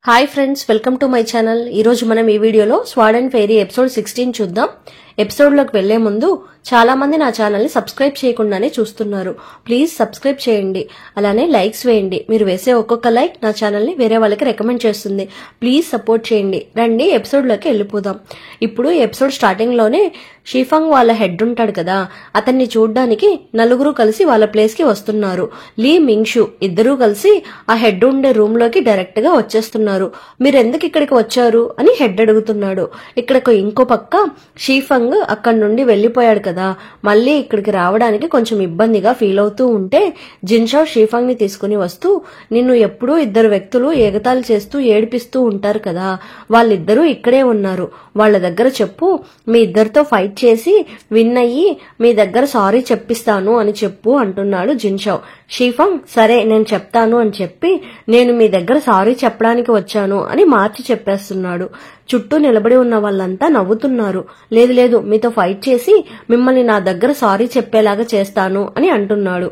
Hi friends, welcome to my channel. ఈరోజు మనం ఈ వీడియోలో స్వాడ్ అండ్ ఫెయిరీ ఎపిసోడ్ 16 చూద్దాం. ఎపిసోడ్లోకి వెళ్లే ముందు చాలా మంది నా ఛానల్ని సబ్స్క్రైబ్ చేయకుండానే చూస్తున్నారు. ప్లీజ్ సబ్స్క్రైబ్ చేయండి, అలానే లైక్స్ వేయండి. మీరు వేసే ఒక్కొక్క లైక్ నా ఛానల్ని వేరే వాళ్ళకి రికమెండ్ చేస్తుంది. ప్లీజ్ సపోర్ట్ చేయండి. రండి ఎపిసోడ్లోకి వెళ్ళిపోదాం. ఇప్పుడు ఎపిసోడ్ స్టార్టింగ్లోనే షీఫంగ్ వాళ్ళ హెడ్ ఉంటాడు కదా, అతన్ని చూడ్డానికి నలుగురు కలిసి వాళ్ళ ప్లేస్ కి వస్తున్నారు. లీ, మింగ్షు ఇద్దరూ కలిసి ఆ హెడ్ ఉండే రూమ్ లోకి డైరెక్ట్ గా వచ్చేస్తున్నారు. మీరెందుకు ఇక్కడికి వచ్చారు అని హెడ్ అడుగుతున్నాడు. ఇక్కడ ఇంకో పక్క షీఫంగ్ అక్కడి నుండి వెళ్లిపోయాడు కదా, మళ్ళీ ఇక్కడికి రావడానికి కొంచెం ఇబ్బందిగా ఫీల్ అవుతూ ఉంటే జిన్షా షీఫంగ్ ని తీసుకుని వస్తూ, నిన్ను ఎప్పుడూ ఇద్దరు వ్యక్తులు ఎగతాళి చేస్తూ ఏడిపిస్తూ ఉంటారు కదా, వాళ్ళిద్దరూ ఇక్కడే ఉన్నారు, వాళ్ళ దగ్గర చెప్పు, మీ ఇద్దరితో ఫైట్ చేసి విన్ అయ్యి మీ దగ్గర సారీ చెప్పిస్తాను అని చెప్పు అంటున్నాడు జిన్షా. షీఫంగ్ సరే నేను చెప్తాను అని చెప్పి, నేను మీ దగ్గర సారీ చెప్పడానికి వచ్చాను అని మార్చి చెప్పేస్తున్నాడు. చుట్టూ నిలబడి ఉన్న వాళ్ళంతా నవ్వుతున్నారు. లేదు లేదు, మీతో ఫైట్ చేసి మిమ్మల్ని నా దగ్గర సారీ చెప్పేలాగా చేస్తాను అని అంటున్నాడు.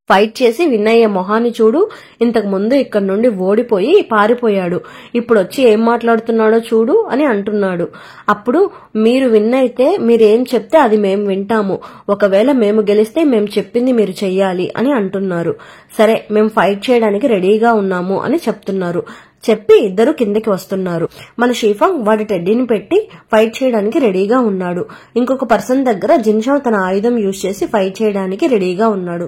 ఫైట్ చేసి విన్ అయ్యే మొహాన్ని చూడు, ఇంతకు ముందు ఇక్కడ నుండి ఓడిపోయి పారిపోయాడు, ఇప్పుడు వచ్చి ఏం మాట్లాడుతున్నాడో చూడు అని అంటున్నాడు. అప్పుడు మీరు విన్ అయితే మీరేం చెప్తే అది మేము వింటాము, ఒకవేళ మేము గెలిస్తే మేము చెప్పింది మీరు చెయ్యాలి అని అంటున్నారు. సరే మేము ఫైట్ చేయడానికి రెడీగా ఉన్నాము అని చెప్తున్నారు. చెప్పి ఇద్దరు కిందకి వస్తున్నారు. మన షీఫంగ్ వాడి టెడ్డీని పెట్టి ఫైట్ చేయడానికి రెడీగా ఉన్నాడు. ఇంకొక పర్సన్ దగ్గర జిన్షా తన ఆయుధం యూజ్ చేసి ఫైట్ చేయడానికి రెడీగా ఉన్నాడు.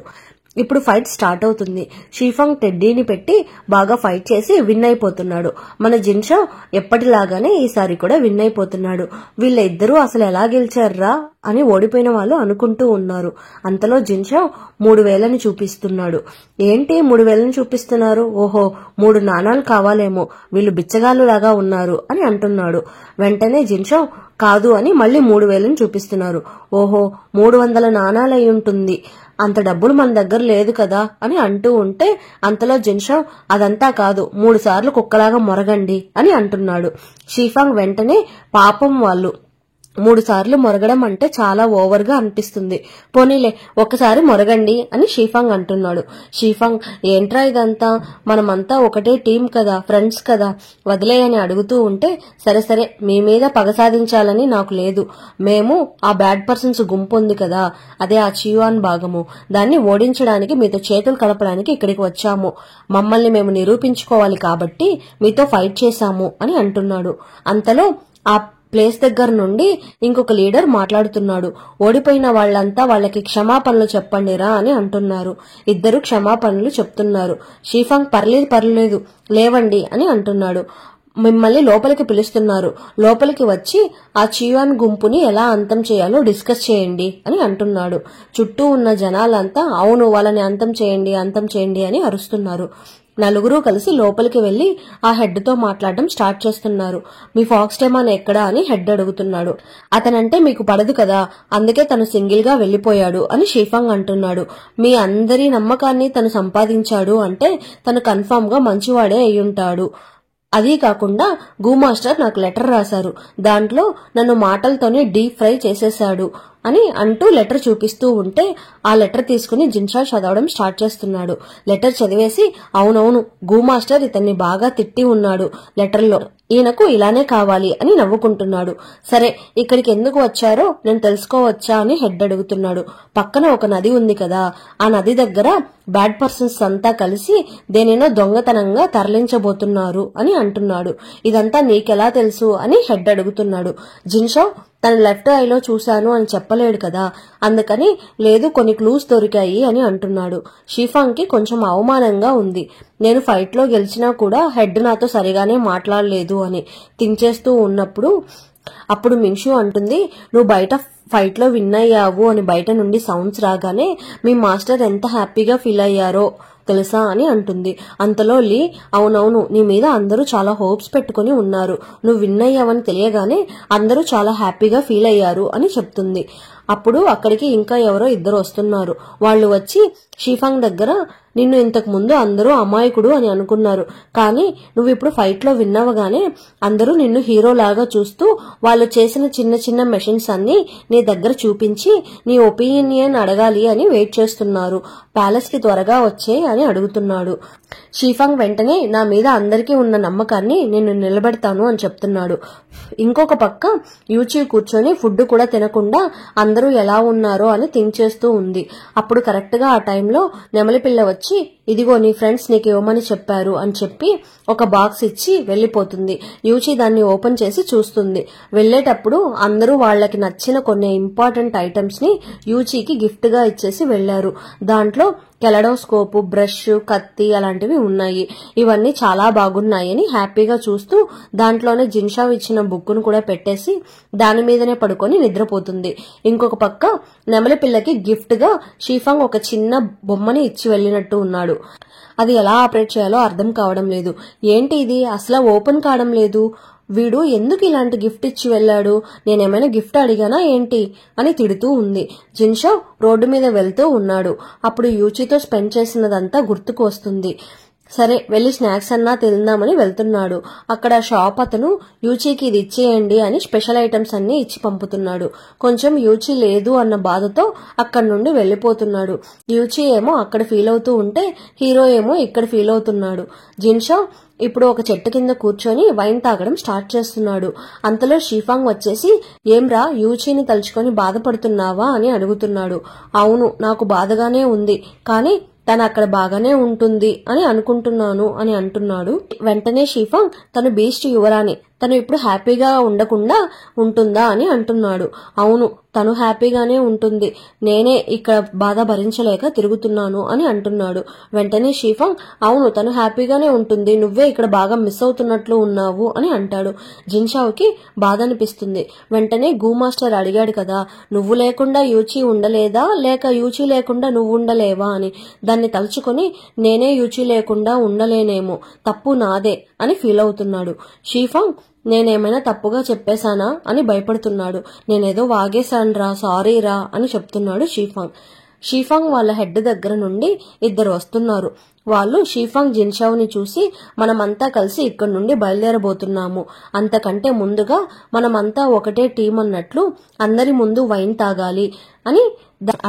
ఇప్పుడు ఫైట్ స్టార్ట్ అవుతుంది. షీఫంగ్ టెడ్డీని పెట్టి బాగా ఫైట్ చేసి విన్ అయిపోతున్నాడు. మన జిన్షా ఎప్పటిలాగానే ఈసారి కూడా విన్ అయిపోతున్నాడు. వీళ్ళిద్దరూ అసలు ఎలా గెలిచారా అని ఓడిపోయిన వాళ్ళు అనుకుంటూ ఉన్నారు. అంతలో జిన్షా 3000ని చూపిస్తున్నాడు. ఏంటి 3000ని చూపిస్తున్నారు? ఓహో 3 నాణాలు కావాలేమో, వీళ్ళు బిచ్చగాళ్ళు లాగా ఉన్నారు అని అంటున్నాడు. వెంటనే జిన్షా కాదు అని మళ్ళీ 3000ని చూపిస్తున్నారు. ఓహో 300 నాణాలు అయి ఉంటుంది, అంత డబ్బులు మన దగ్గర లేదు కదా అని అంటూ ఉంటే అంతలో జిన్షా అదంతా కాదు, 3 సార్లు కుక్కలాగా మొరగండి అని అంటున్నాడు. షీఫంగ్ వెంటనే పాపం వాళ్ళు 3 సార్లు మొరగడం అంటే చాలా ఓవర్ గా అనిపిస్తుంది, పోనీలే ఒక్కసారి మొరగండి అని షీఫంగ్ అంటున్నాడు. షీఫంగ్ ఏంట్రా ఇదంతా, మనమంతా ఒకటే టీం కదా, ఫ్రెండ్స్ కదా, వదిలేయని అడుగుతూ ఉంటే సరే సరే మీ మీద పగ సాధించాలని నాకు లేదు, మేము ఆ బ్యాడ్ పర్సన్స్ గుంపు ఉంది కదా, అదే ఆ చియువాన్ భాగము, దాన్ని ఓడించడానికి మీతో చేతులు కలపడానికి ఇక్కడికి వచ్చాము, మమ్మల్ని మేము నిరూపించుకోవాలి కాబట్టి మీతో ఫైట్ చేశాము అని అంటున్నాడు. అంతలో ఆ ప్లేస్ దగ్గర నుండి ఇంకొక లీడర్ మాట్లాడుతున్నాడు. ఓడిపోయిన వాళ్లంతా వాళ్ళకి క్షమాపణలు చెప్పండిరా అని అంటున్నారు. ఇద్దరు క్షమాపణలు చెప్తున్నారు. షీఫంగ్ పర్లేదు లేవండి అని అంటున్నాడు. మిమ్మల్ని లోపలికి పిలుస్తున్నారు, లోపలికి వచ్చి ఆ చియువాన్ గుంపుని ఎలా అంతం చేయాలో డిస్కస్ చేయండి అని అంటున్నాడు. చుట్టూ ఉన్న జనాలంతా అవును వాళ్ళని అంతం చేయండి అని అరుస్తున్నారు. నలుగురు కలిసి లోపలికి వెళ్లి ఆ హెడ్ తో మాట్లాడడం స్టార్ట్ చేస్తున్నారు. మీ ఫాక్స్ డెమాన్ ఎక్కడా అని హెడ్ అడుగుతున్నాడు. అతనంటే మీకు పడదు కదా, అందుకే తను సింగిల్ గా వెళ్లిపోయాడు అని షీఫంగ్ అంటున్నాడు. మీ అందరి నమ్మకాన్ని తను సంపాదించాడు అంటే తను కన్ఫర్మ్ గా మంచివాడే అయ్యుంటాడు. అదీ కాకుండా గు మాస్టర్ నాకు లెటర్ రాశారు, దాంట్లో నన్ను మాటలతోనే డీప్ ఫ్రై చేసేశాడు అని అంటూ లెటర్ చూపిస్తూ ఉంటే ఆ లెటర్ తీసుకుని జిన్షా చదవడం స్టార్ట్ చేస్తున్నాడు. లెటర్ చదివేసి అవునవును గు మాస్టర్ ఇతన్ని బాగా తిట్టి ఉన్నాడు లెటర్లో, ఈయనకు ఇలానే కావాలి అని నవ్వుకుంటున్నాడు. సరే ఇక్కడికి ఎందుకు వచ్చారో నేను తెలుసుకోవచ్చా అని హెడ్ అడుగుతున్నాడు. పక్కన ఒక నది ఉంది కదా, ఆ నది దగ్గర బ్యాడ్ పర్సన్స్ అంతా కలిసి దేనినో దొంగతనంగా తరలించబోతున్నారు అని అంటున్నాడు. ఇదంతా నీకెలా తెలుసు అని హెడ్ అడుగుతున్నాడు. జిన్షా తన లెఫ్ట్ ఐలో చూశాను అని చెప్పలేడు కదా, అందుకని లేదు కొన్ని క్లూస్ దొరికాయి అని అంటున్నాడు. షీఫంగ్ కి కొంచెం అవమానంగా ఉంది. నేను ఫైట్ లో గెలిచినా కూడా హెడ్ నాతో సరిగానే మాట్లాడలేదు అని థింక్ చేస్తూ ఉన్నప్పుడు అప్పుడు మింగ్షు అంటుంది, నువ్వు బయట ఫైట్ లో విన్ అయ్యావు అని బయట నుండి సౌండ్స్ రాగానే మీ మాస్టర్ ఎంత హ్యాపీగా ఫీల్ అయ్యారో తెలుసా అని అంటుంది. అంతలో లీ అవునవును నీ మీద అందరూ చాలా హోప్స్ పెట్టుకుని ఉన్నారు, నువ్వు విన్ అయ్యావని తెలియగానే అందరూ చాలా హ్యాపీగా ఫీల్ అయ్యారు అని చెప్తుంది. అప్పుడు అక్కడికి ఇంకా ఎవరో ఇద్దరు వస్తున్నారు. వాళ్ళు వచ్చి షీఫాంగ్ దగ్గర నిన్ను ఇంతకు ముందు అందరూ అమాయకుడు అని అనుకున్నారు, కానీ నువ్వు ఇప్పుడు ఫైట్ లో విన్నవగానే అందరూ నిన్ను హీరో లాగా చూస్తూ వాళ్ళు చేసిన చిన్న చిన్న మెషిన్స్ అన్ని నీ దగ్గర చూపించి నీ ఒపీనియన్ అడగాలి అని వెయిట్ చేస్తున్నారు. ప్యాలెస్ కి త్వరగా వచ్చే అని అడుగుతున్నాడు. షీఫాంగ్ వెంటనే నా మీద అందరికీ ఉన్న నమ్మకాన్ని నేను నిలబెడతాను అని చెప్తున్నాడు. ఇంకొక పక్క యూచి కూర్చొని ఫుడ్ కూడా తినకుండా అందరూ ఎలా ఉన్నారో అని థింక్ చేస్తూ ఉంది. అప్పుడు కరెక్ట్ గా ఆ టైంలో నెమలి పిల్ల వచ్చి ఇదిగో నీ ఫ్రెండ్స్ నీకు ఇవ్వమని చెప్పారు అని చెప్పి ఒక బాక్స్ ఇచ్చి వెళ్లిపోతుంది. యూచి దాన్ని ఓపెన్ చేసి చూస్తుంది. వెళ్లేటప్పుడు అందరూ వాళ్లకి నచ్చిన కొన్ని ఇంపార్టెంట్ ఐటమ్స్ ని యూచికి గిఫ్ట్ గా ఇచ్చేసి వెళ్లారు. దాంట్లో కెలడోస్కోప్, బ్రష్, కత్తి అలాంటివి ఉన్నాయి. ఇవన్నీ చాలా బాగున్నాయని హ్యాపీగా చూస్తూ దాంట్లోనే జిన్షావ్ ఇచ్చిన బుక్కును కూడా పెట్టేసి దాని మీదనే పడుకొని నిద్రపోతుంది. ఇంకొక పక్క నెమలి పిల్లకి గిఫ్ట్ గా షీఫాంగ్ ఒక చిన్న బొమ్మని ఇచ్చి వెళ్లినట్టు ఉన్నాడు. అది ఎలా ఆపరేట్ చేయాలో అర్థం కావడం లేదు. ఏంటి ఇది అసలు ఓపెన్ కావడం లేదు, వీడు ఎందుకు ఇలాంటి గిఫ్ట్ ఇచ్చి వెళ్లాడు, నేనేమైనా గిఫ్ట్ అడిగానా ఏంటి అని తిడుతూ ఉంది. జిన్షావ్ రోడ్డు మీద వెళ్తూ ఉన్నాడు. అప్పుడు యూచితో స్పెండ్ చేసినదంతా గుర్తుకు వస్తుంది. సరే వెళ్లి స్నాక్స్ అన్నా తిందామని వెళ్తున్నాడు. అక్కడ షాప్ అతను యూచికి ఇది ఇచ్చేయండి అని స్పెషల్ ఐటమ్స్ అన్ని ఇచ్చి పంపుతున్నాడు. కొంచెం యూచి లేదు అన్న బాధతో అక్కడి నుండి వెళ్లిపోతున్నాడు. యూచి ఏమో అక్కడ ఫీల్ అవుతూ ఉంటే హీరో ఏమో ఇక్కడ ఫీల్ అవుతున్నాడు. జిన్షావ్ ఇప్పుడు ఒక చెట్టు కింద కూర్చొని వైన్ తాగడం స్టార్ట్ చేస్తున్నాడు. అంతలో షీఫాంగ్ వచ్చేసి ఏంరా యూచిని తలుచుకొని బాధపడుతున్నావా అని అడుగుతున్నాడు. అవును నాకు బాధగానే ఉంది, కానీ తను అక్కడ బాగానే ఉంటుంది అని అనుకుంటున్నాను అని అంటున్నాడు. వెంటనే షీఫాంగ్ తను బీస్ట్ యువరాణి, తను ఇప్పుడు హ్యాపీగా ఉండకుండా ఉంటుందా అని అంటున్నాడు. అవును తను హ్యాపీగానే ఉంటుంది, నేనే ఇక్కడ బాధ భరించలేక తిరుగుతున్నాను అని అంటున్నాడు. వెంటనే షీఫాంగ్ అవును తను హ్యాపీగానే ఉంటుంది, నువ్వే ఇక్కడ బాగా మిస్ అవుతున్నట్లు ఉన్నావు అని అంటాడు. జిన్షావ్కి బాధ అనిపిస్తుంది. వెంటనే గు మాస్టర్ అడిగాడు కదా, నువ్వు లేకుండా యూచి ఉండలేదా లేక యూచి లేకుండా నువ్వు ఉండలేవా అని. దాన్ని తలుచుకొని నేనే యూచి లేకుండా ఉండలేనేమో, తప్పు నాదే అని ఫీల్ అవుతున్నాడు. షీఫాంగ్ నేనేమైనా తప్పుగా చెప్పేశానా అని భయపడుతున్నాడు. నేనేదో వాగేశాన్రా, సారీరా అని చెప్తున్నాడు షీఫాంగ్. షీఫాంగ్ వాళ్ళ హెడ్ దగ్గర నుండి ఇద్దరు వస్తున్నారు. వాళ్ళు షీఫాంగ్ జిన్షావ్ ని చూసి మనమంతా కలిసి ఇక్కడి నుండి బయలుదేరబోతున్నాము, అంతకంటే ముందుగా మనమంతా ఒకటే టీం అన్నట్లు అందరి ముందు వైన్ తాగాలి అని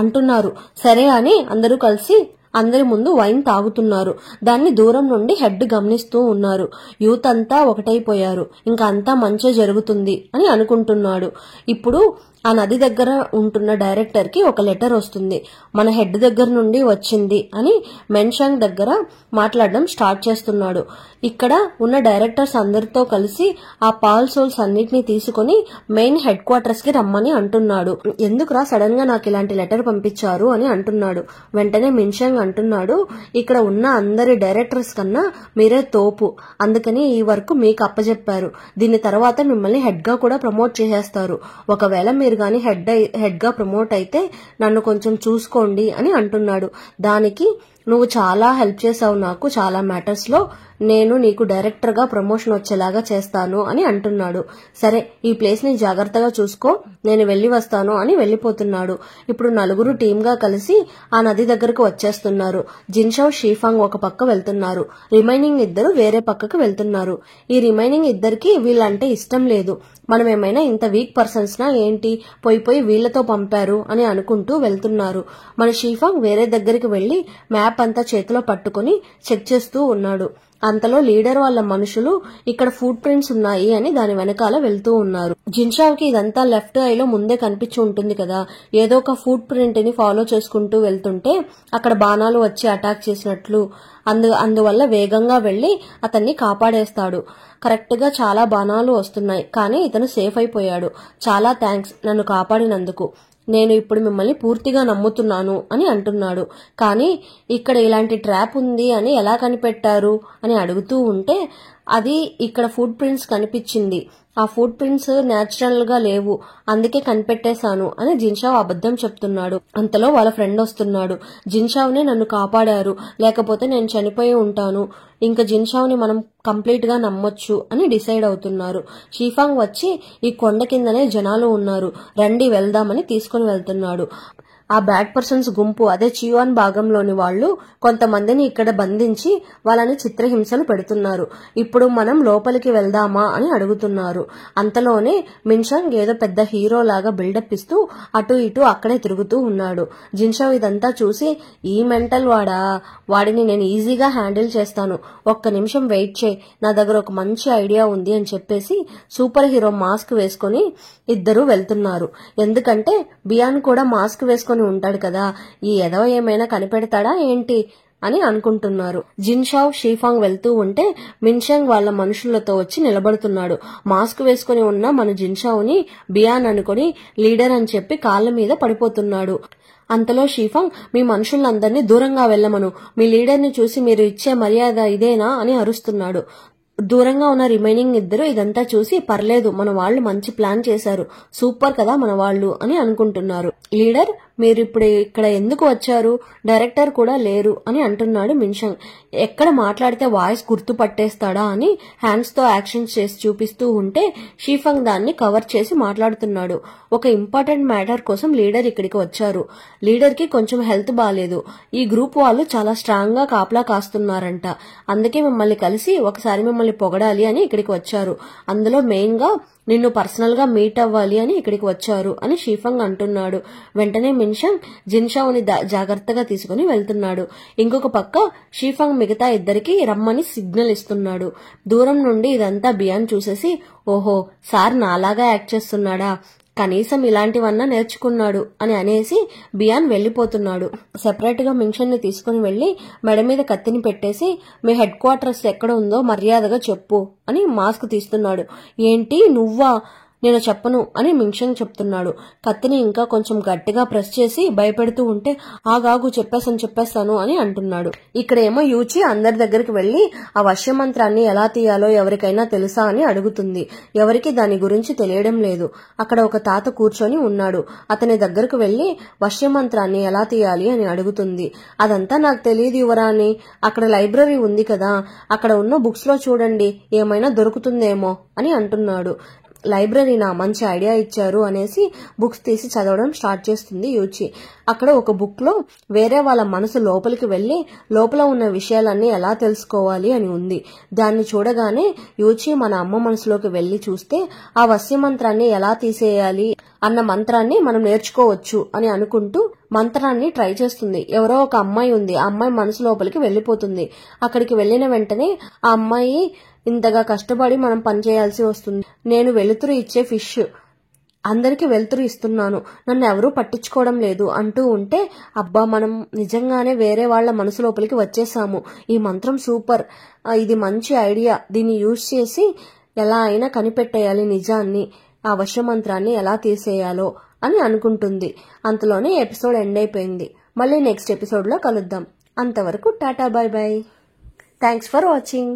అంటున్నారు. సరే అని అందరూ కలిసి అందరి ముందు వైన్ తాగుతున్నారు. దాన్ని దూరం నుండి హెడ్ గమనిస్తూ ఉన్నారు. యూత్ అంతా ఒకటైపోయారు, ఇంకా అంతా మంచి జరుగుతుంది అని అనుకుంటున్నాడు. ఇప్పుడు ఆ నది దగ్గర ఉంటున్న డైరెక్టర్ కి ఒక లెటర్ వస్తుంది. మన హెడ్ దగ్గర నుండి వచ్చింది అని మెన్షాంగ్ దగ్గర మాట్లాడడం స్టార్ట్ చేస్తున్నాడు. ఇక్కడ ఉన్న డైరెక్టర్స్ అందరితో కలిసి ఆ పాల్ సోల్స్ అన్నిటినీ తీసుకుని మెయిన్ హెడ్ క్వార్టర్స్ కి రమ్మని అంటున్నాడు. ఎందుకురా సడన్ గా నాకు ఇలాంటి లెటర్ పంపించారు అని అంటున్నాడు. వెంటనే మెన్షాంగ్ అంటున్నాడు, ఇక్కడ ఉన్న అందరి డైరెక్టర్స్ కన్నా మీరే తోపు, అందుకని ఈ వర్క్ మీకు అప్పచెప్పారు. దీని తర్వాత మిమ్మల్ని హెడ్ గా కూడా ప్రమోట్ చేసేస్తారు. ఒకవేళ మీరు గాని హెడ్ గా ప్రమోట్ అయితే నన్ను కొంచెం చూసుకోండి అని అంటున్నాడు. దానికి నువ్వు చాలా హెల్ప్ చేసావు నాకు చాలా మ్యాటర్స్ లో, నేను నీకు డైరెక్టర్ గా ప్రమోషన్ వచ్చేలాగా చేస్తాను అని అంటున్నాడు. సరే ఈ ప్లేస్ ని జాగ్రత్తగా చూసుకో, నేను వెళ్లి వస్తాను అని వెళ్లిపోతున్నాడు. ఇప్పుడు నలుగురు టీమ్ గా కలిసి ఆ నది దగ్గరకు వచ్చేస్తున్నారు. జిన్షావ్ షీఫాంగ్ ఒక పక్క వెళ్తున్నారు, రిమైనింగ్ ఇద్దరు వేరే పక్కకు వెళ్తున్నారు. ఈ రిమైనింగ్ ఇద్దరికి వీళ్ళంటే ఇష్టం లేదు. మనం ఏమైనా ఇంత వీక్ పర్సన్స్ నా ఏంటి, పోయి వీళ్లతో పంపారు అని అనుకుంటూ వెళ్తున్నారు. మన షీఫాంగ్ వేరే దగ్గరికి వెళ్లి మ్యాప్ అంతా చేతిలో పట్టుకుని చెక్ చేస్తూ ఉన్నాడు. అంతలో లీడర్ వాళ్ళ మనుషులు ఇక్కడ ఫుట్ ప్రింట్స్ ఉన్నాయి అని దాని వెనకాల వెళ్తూ ఉన్నారు. జిన్షావ్ కి ఇదంతా లెఫ్ట్ ఐలో ముందే కనిపించి ఉంటుంది కదా, ఏదో ఒక ఫుట్ ప్రింట్ ని ఫాలో చేసుకుంటూ వెళ్తుంటే అక్కడ బాణాలు వచ్చి అటాక్ చేసినట్లు, అందువల్ల వేగంగా వెళ్లి అతన్ని కాపాడేస్తాడు. కరెక్ట్ గా చాలా బాణాలు వస్తున్నాయి, కానీ ఇతను సేఫ్ అయిపోయాడు. చాలా థ్యాంక్స్ నన్ను కాపాడినందుకు, నేను ఇప్పుడు మిమ్మల్ని పూర్తిగా నమ్ముతున్నాను అని అంటున్నాడు. కానీ ఇక్కడ ఇలాంటి ట్రాప్ ఉంది అని ఎలా కనిపెట్టారు అని అడుగుతూ ఉంటే అది ఇక్కడ ఫుట్ ప్రింట్స్ కనిపించింది ఆ ఫుట్ ప్రింట్స్ న్యాచురల్ గా లేవు, అందుకే కనిపెట్టేశాను అని జిన్షావ్ అబద్ధం చెప్తున్నాడు. అంతలో వాళ్ళ ఫ్రెండ్ వస్తున్నాడు. జిన్షావ్నే నన్ను కాపాడారు, లేకపోతే నేను చనిపోయి ఉంటాను, ఇంకా జిన్షావ్ని మనం కంప్లీట్ గా నమ్మొచ్చు అని డిసైడ్ అవుతున్నారు. షీఫాంగ్ వచ్చి ఈ కొండ కిందనే జనాలు ఉన్నారు, రండి వెళ్దామని తీసుకుని వెళ్తున్నాడు. ఆ బ్యాడ్ పర్సన్స్ గుంపు, అదే చియువాన్ భాగంలోని వాళ్ళు కొంతమందిని ఇక్కడ బంధించి వాళ్ళని చిత్రహింసలు పెడుతున్నారు. ఇప్పుడు మనం లోపలికి వెళ్దామా అని అడుగుతున్నారు. అంతలోనే మిన్షంగ్ ఏదో పెద్ద హీరో లాగా బిల్డప్ ఇస్తూ అటు ఇటు అక్కడే తిరుగుతూ ఉన్నాడు. జిన్షావ్ ఇదంతా చూసి, ఈ మెంటల్ వాడిని నేను ఈజీగా హ్యాండిల్ చేస్తాను, ఒక్క నిమిషం వెయిట్ చేయి, నా దగ్గర ఒక మంచి ఐడియా ఉంది అని చెప్పేసి సూపర్ హీరో మాస్క్ వేసుకుని ఇద్దరు వెళ్తున్నారు. ఎందుకంటే బియాన్ కూడా మాస్క్ వేసుకుని ఉంటాడు కదా, ఈ ఎదవ ఏమైనా కనిపెడతాడా ఏంటి అని అనుకుంటున్నారు. జిన్షావ్ షీఫాంగ్ వెళ్తూ ఉంటే మిన్షంగ్ వాళ్ళ మనుషులతో వచ్చి నిలబడుతున్నాడు. మాస్క్ వేసుకుని ఉన్న మన జిన్షావ్ ని బియాన్ అనుకుని లీడర్ అని చెప్పి కాళ్ళ మీద పడిపోతున్నాడు. అంతలో షీఫాంగ్, మీ మనుషులందరినీ దూరంగా వెళ్లమను, మీ లీడర్ ని చూసి మీరు ఇచ్చే మర్యాద ఇదేనా అని అరుస్తున్నాడు. దూరంగా ఉన్న రిమైనింగ్ ఇద్దరు ఇదంతా చూసి, పర్లేదు మన వాళ్ళు మంచి ప్లాన్ చేశారు, సూపర్ కదా మన వాళ్ళు అని అనుకుంటున్నారు. లీడర్, మీరు ఇప్పుడు ఇక్కడ ఎందుకు వచ్చారు, డైరెక్టర్ కూడా లేరు అని అంటున్నాడు మిన్షంగ్. ఎక్కడ మాట్లాడితే వాయిస్ గుర్తుపట్టేస్తాడా అని హ్యాండ్స్ తో యాక్షన్స్ చేసి చూపిస్తూ ఉంటే షీఫాంగ్ దాన్ని కవర్ చేసి మాట్లాడుతున్నాడు. ఒక ఇంపార్టెంట్ మ్యాటర్ కోసం లీడర్ ఇక్కడికి వచ్చారు. లీడర్ కి కొంచెం హెల్త్ బాలేదు, ఈ గ్రూప్ వాళ్ళు చాలా స్ట్రాంగ్ గా కాపలా కాస్తున్నారంట, అందుకే మిమ్మల్ని కలిసి ఒకసారి మిమ్మల్ని పొగడాలి అని ఇక్కడికి వచ్చారు. అందులో మెయిన్ గా నిన్ను పర్సనల్ గా మీట్ అవ్వాలి అని ఇక్కడికి వచ్చారు అని షీఫాంగ్ అంటున్నాడు. వెంటనే మిన్షంగ్ జిన్షావ్ ని జాగ్రత్తగా తీసుకుని వెళ్తున్నాడు. ఇంకొక పక్క షీఫాంగ్ మిగతా ఇద్దరికి రమ్మని సిగ్నల్ ఇస్తున్నాడు. దూరం నుండి ఇదంతా బియాన్ చూసేసి, ఓహో సార్ నాలాగా యాక్ట్ చేస్తున్నాడా, కనీసం ఇలాంటివన్నా నేర్చుకున్నాడు అని అనేసి బియాన్ వెళ్లిపోతున్నాడు. సెపరేట్ గా మిన్షన్ ని తీసుకుని వెళ్లి మెడ మీద కత్తిని పెట్టేసి, మీ హెడ్ క్వార్టర్స్ ఎక్కడ ఉందో మర్యాదగా చెప్పు అని మాస్క్ తీస్తున్నాడు. ఏంటి నువ్వా, నేను చెప్పను అని మిన్షంగ్ చెప్తున్నాడు. కత్తిని ఇంకా కొంచెం గట్టిగా ప్రెస్ చేసి భయపెడుతూ ఉంటే, ఆగాగు చెప్పేస్తాను అని అంటున్నాడు. ఇక్కడేమో యూచి అందరి దగ్గరికి వెళ్లి ఆ వశ్యమంత్రాన్ని ఎలా తీయాలో ఎవరికైనా తెలుసా అని అడుగుతుంది. ఎవరికి దాని గురించి తెలియడం లేదు. అక్కడ ఒక తాత కూర్చొని ఉన్నాడు. అతని దగ్గరకు వెళ్లి వశ్యమంత్రాన్ని ఎలా తీయాలి అని అడుగుతుంది. అదంతా నాకు తెలియదు యువరాణి, అక్కడ లైబ్రరీ ఉంది కదా, అక్కడ ఉన్న బుక్స్ లో చూడండి, ఏమైనా దొరుకుతుందేమో అని అంటున్నాడు. లైబ్రరీనా, మంచి ఐడియా ఇచ్చారు అనేసి బుక్స్ తీసి చదవడం స్టార్ట్ చేస్తుంది యూచి. అక్కడ ఒక బుక్ లో వేరే వాళ్ళ మనసు లోపలికి వెళ్లి లోపల ఉన్న విషయాలన్నీ ఎలా తెలుసుకోవాలి అని ఉంది. దాన్ని చూడగానే యూచి మన అమ్మ మనసులోకి వెళ్లి చూస్తే ఆ వశ్యమంత్రాన్ని ఎలా తీసేయాలి అన్న మంత్రాన్ని మనం నేర్చుకోవచ్చు అని అనుకుంటూ మంత్రాన్ని ట్రై చేస్తుంది. ఎవరో ఒక అమ్మాయి ఉంది, ఆ అమ్మాయి మనసు లోపలికి వెళ్లిపోతుంది. అక్కడికి వెళ్లిన వెంటనే ఆ అమ్మాయి, ఇంతగా కష్టపడి మనం పనిచేయాల్సి వస్తుంది, నేను వెలుతురు ఇచ్చే ఫిష్, అందరికి వెలుతురు ఇస్తున్నాను, నన్ను ఎవరూ పట్టించుకోవడం లేదు అంటూ ఉంటే, అబ్బా మనం నిజంగానే వేరే వాళ్ల మనసు లోపలికి వచ్చేసాము, ఈ మంత్రం సూపర్, ఇది మంచి ఐడియా, దీన్ని యూజ్ చేసి ఎలా అయినా కనిపెట్టేయాలి నిజాన్ని, ఆ వశ్యమంత్రాన్ని ఎలా తీసేయాలో అని అనుకుంటుంది. అంతలోనే ఎపిసోడ్ ఎండ్ అయిపోయింది. మళ్ళీ నెక్స్ట్ ఎపిసోడ్ లో కలుద్దాం. అంతవరకు tata bye by. Thanks for watching.